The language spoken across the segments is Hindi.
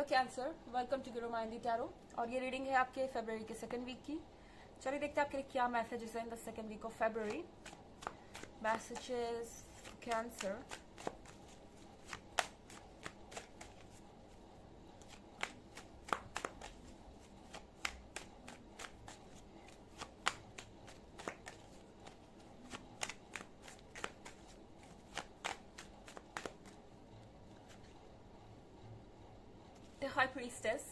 Cancer, welcome to Guru माइंडी tarot. और ये रीडिंग है आपके फरवरी के सेकंड वीक की। चलिए देखते हैं आपके लिए क्या मैसेजेस हैं in the second week of February. Messages cancer. The High Priestess,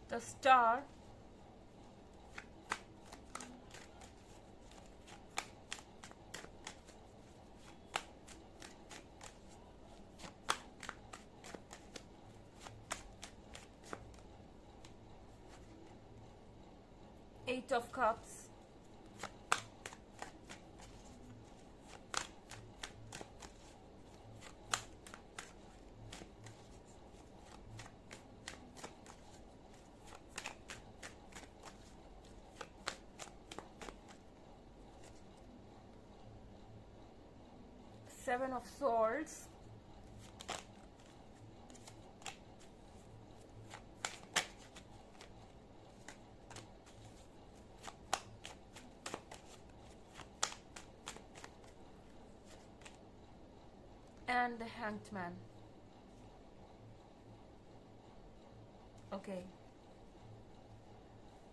the Star, Eight of Cups, Seven of Swords, and the Hanged Man. Okay.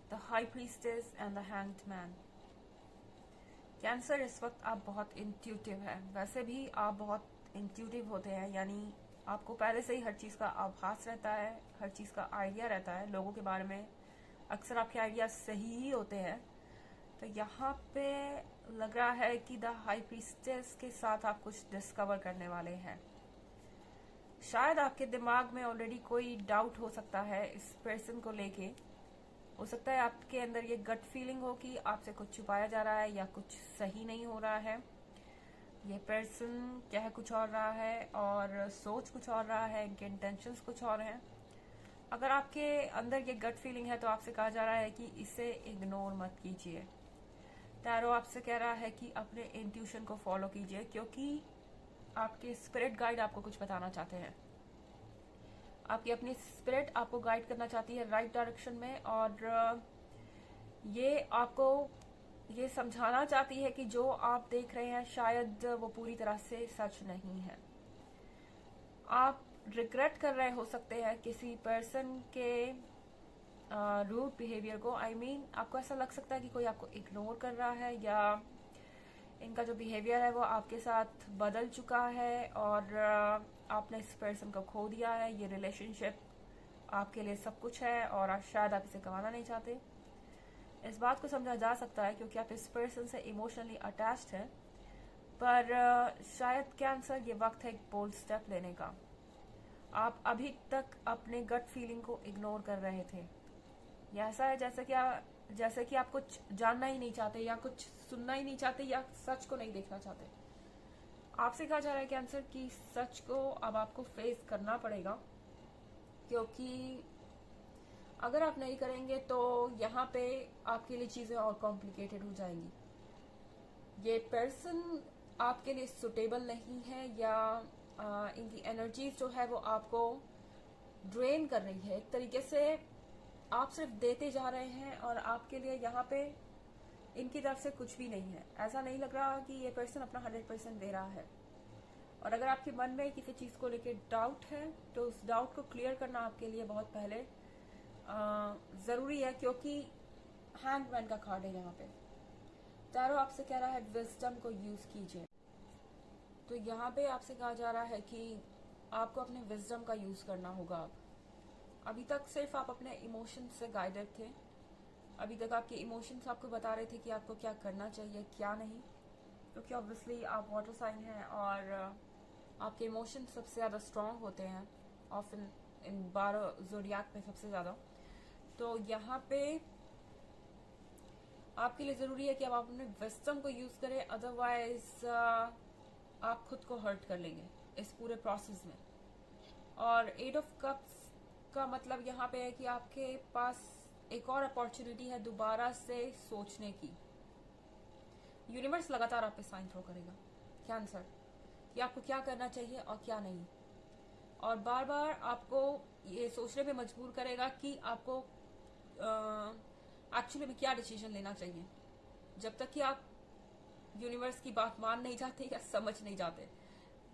The High Priestess and the Hanged Man. Cancer, इस वक्त आप बहुत इंट्यूटिव हैं। वैसे भी आप बहुत इंट्यूटिव होते हैं, यानी आपको पहले से ही हर चीज़ का आभास रहता है, हर चीज़ का आइडिया रहता है लोगों के बारे में। अक्सर आपके आइडिया सही ही होते हैं। तो यहाँ पे लग रहा है कि द हाई प्रीस्टेस के साथ आप कुछ डिस्कवर करने वाले हैं। शायद आपके दिमाग में ऑलरेडी कोई डाउट हो सकता है इस पर्सन को लेके। हो सकता है आपके अंदर ये गट फीलिंग हो कि आपसे कुछ छुपाया जा रहा है या कुछ सही नहीं हो रहा है। ये पर्सन कह कुछ और रहा है और सोच कुछ और रहा है, इनके इंटेंशंस कुछ और हैं। अगर आपके अंदर ये गट फीलिंग है तो आपसे कहा जा रहा है कि इसे इग्नोर मत कीजिए। टैरो आपसे कह रहा है कि अपने इंट्यूशन को फॉलो कीजिए, क्योंकि आपके स्पिरिट गाइड आपको कुछ बताना चाहते हैं। आपकी अपनी स्पिरिट आपको गाइड करना चाहती है राइट डायरेक्शन में, और ये आपको ये समझाना चाहती है कि जो आप देख रहे हैं शायद वो पूरी तरह से सच नहीं है। आप रिग्रेट कर रहे हो सकते हैं किसी पर्सन के रूड बिहेवियर को। I mean, आपको ऐसा लग सकता है कि कोई आपको इग्नोर कर रहा है, या इनका जो बिहेवियर है वो आपके साथ बदल चुका है और आपने इस पर्सन को खो दिया है। ये रिलेशनशिप आपके लिए सब कुछ है और शायद आप इसे गंवाना नहीं चाहते। इस बात को समझा जा सकता है क्योंकि आप इस पर्सन से इमोशनली अटैच्ड हैं, पर शायद कैंसर ये वक्त है एक बोल्ड स्टेप लेने का। आप अभी तक अपने गट फीलिंग को इग्नोर कर रहे थे। यह ऐसा है जैसे कि आप कुछ जानना ही नहीं चाहते, या कुछ सुनना ही नहीं चाहते, या सच को नहीं देखना चाहते। आपसे कहा जा रहा है कैंसर कि सच को अब आपको फेस करना पड़ेगा, क्योंकि अगर आप नहीं करेंगे तो यहाँ पे आपके लिए चीजें और कॉम्प्लिकेटेड हो जाएंगी। ये पर्सन आपके लिए सुटेबल नहीं है, या इनकी एनर्जीज जो है वो आपको ड्रेन कर रही है। एक तरीके से आप सिर्फ देते जा रहे हैं और आपके लिए यहाँ पे इनकी तरफ से कुछ भी नहीं है। ऐसा नहीं लग रहा कि ये पर्सन अपना 100% दे रहा है। और अगर आपके मन में किसी चीज को लेके डाउट है तो उस डाउट को क्लियर करना आपके लिए बहुत पहले जरूरी है, क्योंकि हैंगमैन का कार्ड है यहाँ पे। टैरो आपसे कह रहा है विजडम को यूज कीजिए। तो यहाँ पे आपसे कहा जा रहा है कि आपको अपने विजडम का यूज करना होगा। अभी तक सिर्फ आप अपने इमोशंस से गाइडेड थे। अभी तक आपके इमोशंस आपको बता रहे थे कि आपको क्या करना चाहिए क्या नहीं, क्योंकि ऑब्वियसली आप वाटर साइन हैं और आपके इमोशंस सबसे ज़्यादा स्ट्रांग होते हैं ऑफन इन 12 ज़ोडिएक में सबसे ज़्यादा। तो यहाँ पे आपके लिए ज़रूरी है कि आप अपने विस्डम को यूज़ करें, अदरवाइज आप खुद को हर्ट कर लेंगे इस पूरे प्रोसेस में। और 8 ऑफ कप्स का मतलब यहाँ पे है कि आपके पास एक और अपॉर्चुनिटी है दोबारा से सोचने की। यूनिवर्स लगातार आप पे साइन थ्रो करेगा कैंसर कि आपको क्या करना चाहिए और क्या नहीं, और बार बार आपको ये सोचने पे मजबूर करेगा कि आपको एक्चुअली में क्या डिसीजन लेना चाहिए। जब तक कि आप यूनिवर्स की बात मान नहीं जाते या समझ नहीं जाते,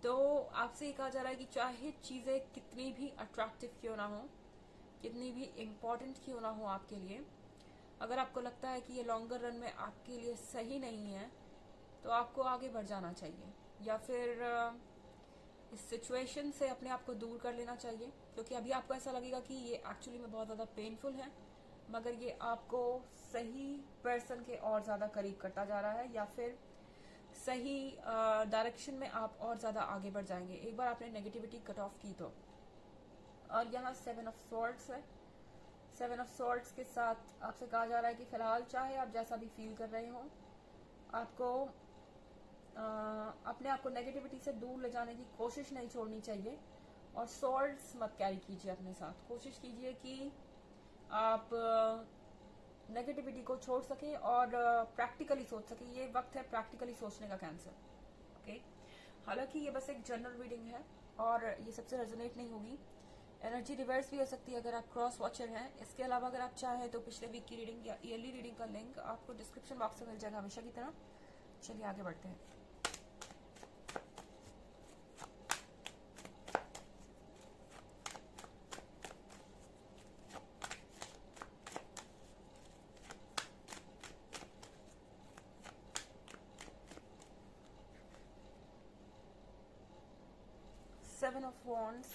तो आपसे ये कहा जा रहा है कि चाहे चीज़ें कितनी भी अट्रैक्टिव क्यों ना हो, कितनी भी इम्पोर्टेंट क्यों ना हो आपके लिए, अगर आपको लगता है कि ये लॉन्गर रन में आपके लिए सही नहीं है, तो आपको आगे बढ़ जाना चाहिए या फिर इस सिचुएशन से अपने आप को दूर कर लेना चाहिए। क्योंकि अभी आपको ऐसा लगेगा कि ये एक्चुअली में बहुत ज़्यादा पेनफुल है, मगर ये आपको सही पर्सन के और ज़्यादा करीब करता जा रहा है, या फिर सही डायरेक्शन में आप और ज़्यादा आगे बढ़ जाएंगे एक बार आपने नेगेटिविटी कट ऑफ की तो। और यहाँ 7 ऑफ सॉर्ड्स है। 7 ऑफ सॉर्ड्स के साथ आपसे कहा जा रहा है कि फिलहाल चाहे आप जैसा भी फील कर रहे हो, आपको अपने आप को नेगेटिविटी से दूर ले जाने की कोशिश नहीं छोड़नी चाहिए, और सॉर्ड्स मत कैरी कीजिए अपने साथ। कोशिश कीजिए कि आप नेगेटिविटी को छोड़ सके और प्रैक्टिकली सोच सके। ये वक्त है प्रैक्टिकली सोचने का कैंसर, ओके। हालांकि ये बस एक जनरल रीडिंग है और ये सबसे रेजोनेट नहीं होगी। एनर्जी रिवर्स भी हो सकती है अगर आप क्रॉस वॉचर हैं। इसके अलावा अगर आप चाहें तो पिछले वीक की रीडिंग या ईयरली रीडिंग का लिंक आपको डिस्क्रिप्शन बॉक्स में मिल जाएगा हमेशा की तरह। चलिए आगे बढ़ते हैं। Seven of Wands,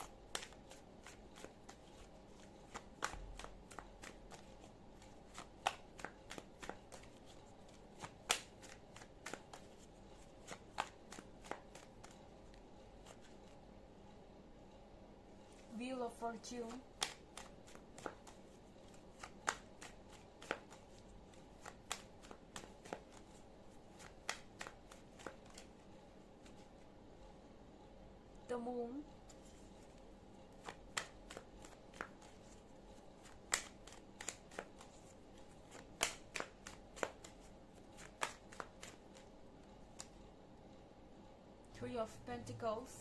Wheel of Fortune, the Moon, Three of Pentacles,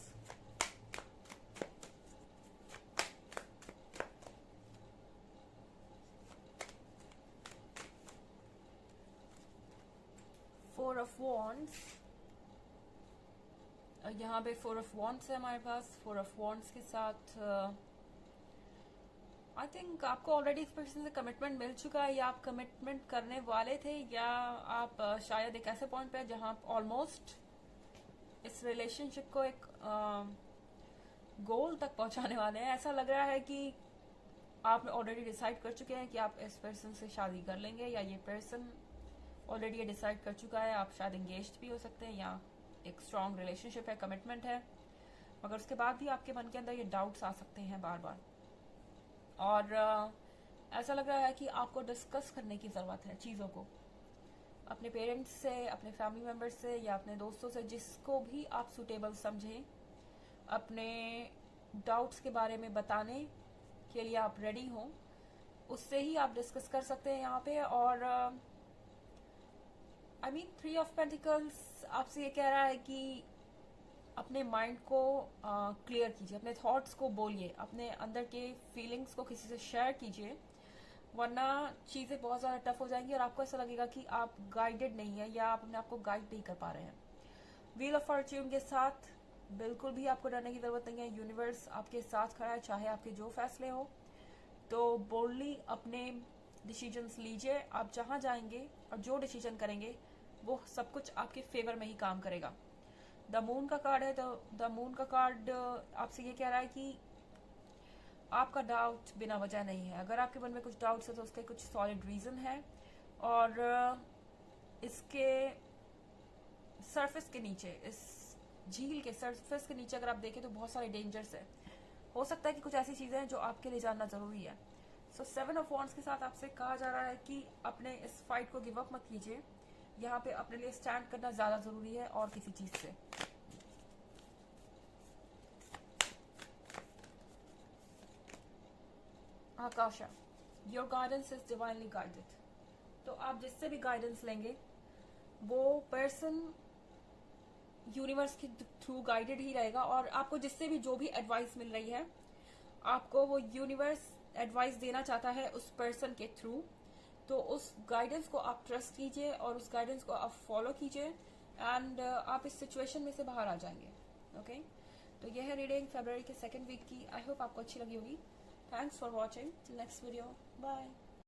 Four of Wands। यहाँ पे 4 ऑफ Wands है हमारे पास। 4 ऑफ Wands के साथ आई थिंक आपको ऑलरेडी इस पर्सन से कमिटमेंट मिल चुका है, या आप कमिटमेंट करने वाले थे, या आप शायद एक ऐसे पॉइंट पे जहां आप ऑलमोस्ट इस रिलेशनशिप को एक गोल तक पहुंचाने वाले हैं। ऐसा लग रहा है कि आप ऑलरेडी डिसाइड कर चुके हैं कि आप इस पर्सन से शादी कर लेंगे, या ये पर्सन ऑलरेडी ये डिसाइड कर चुका है। आप शायद एंगेज्ड भी हो सकते हैं, या एक स्ट्रॉन्ग रिलेशनशिप है, कमिटमेंट है, मगर उसके बाद भी आपके मन के अंदर ये डाउट्स आ सकते हैं बार बार। और ऐसा लग रहा है कि आपको डिस्कस करने की ज़रूरत है चीज़ों को अपने पेरेंट्स से, अपने फैमिली मेम्बर्स से, या अपने दोस्तों से, जिसको भी आप सुटेबल समझें। अपने डाउट्स के बारे में बताने के लिए आप रेडी हों, उससे ही आप डिस्कस कर सकते हैं यहाँ पे। और आई मीन 3 ऑफ पेंटिकल्स आपसे ये कह रहा है कि अपने माइंड को क्लियर कीजिए, अपने थॉट्स को बोलिए, अपने अंदर के फीलिंग्स को किसी से शेयर कीजिए, वरना चीज़ें बहुत ज़्यादा टफ हो जाएंगी और आपको ऐसा लगेगा कि आप गाइडेड नहीं है, या आप अपने आप को गाइड नहीं कर पा रहे हैं। व्हील ऑफ फॉर्च्यून के साथ बिल्कुल भी आपको डरने की ज़रूरत नहीं है। यूनिवर्स आपके साथ खड़ा है, चाहे आपके जो फैसले हो। तो बोल्डली अपने डिसीजंस लीजिए। आप जहाँ जाएंगे और जो डिसीजन करेंगे वो सब कुछ आपके फेवर में ही काम करेगा। द मून का कार्ड है, तो द मून का कार्ड आपसे ये कह रहा है कि आपका डाउट बिना वजह नहीं है। अगर आपके मन में कुछ डाउट्स है तो उसके कुछ सॉलिड रीजन है, और इसके सरफेस के नीचे, इस झील के सरफेस के नीचे अगर आप देखें तो बहुत सारे डेंजर्स है। हो सकता है कि कुछ ऐसी चीजें हैं जो आपके लिए जानना जरूरी है। सो 7 ऑफ वॉन्ड्स के साथ आपसे कहा जा रहा है कि अपने इस फाइट को गिव अप मत कीजिए। यहाँ पे अपने लिए स्टैंड करना ज्यादा जरूरी है और किसी चीज से। Akasha, your guidance is divinely guided. तो आप जिससे भी गाइडेंस लेंगे वो पर्सन यूनिवर्स के थ्रू गाइडेड ही रहेगा, और आपको जिससे भी जो भी एडवाइस मिल रही है आपको वो यूनिवर्स एडवाइस देना चाहता है उस पर्सन के थ्रू। तो उस गाइडेंस को आप ट्रस्ट कीजिए और उस गाइडेंस को आप फॉलो कीजिए एंड आप इस सिचुएशन में से बाहर आ जाएंगे। ओके तो यह है रीडिंग फरवरी के 2nd वीक की। आई होप आपको अच्छी लगी होगी। Thanks for watching. Till next video, bye.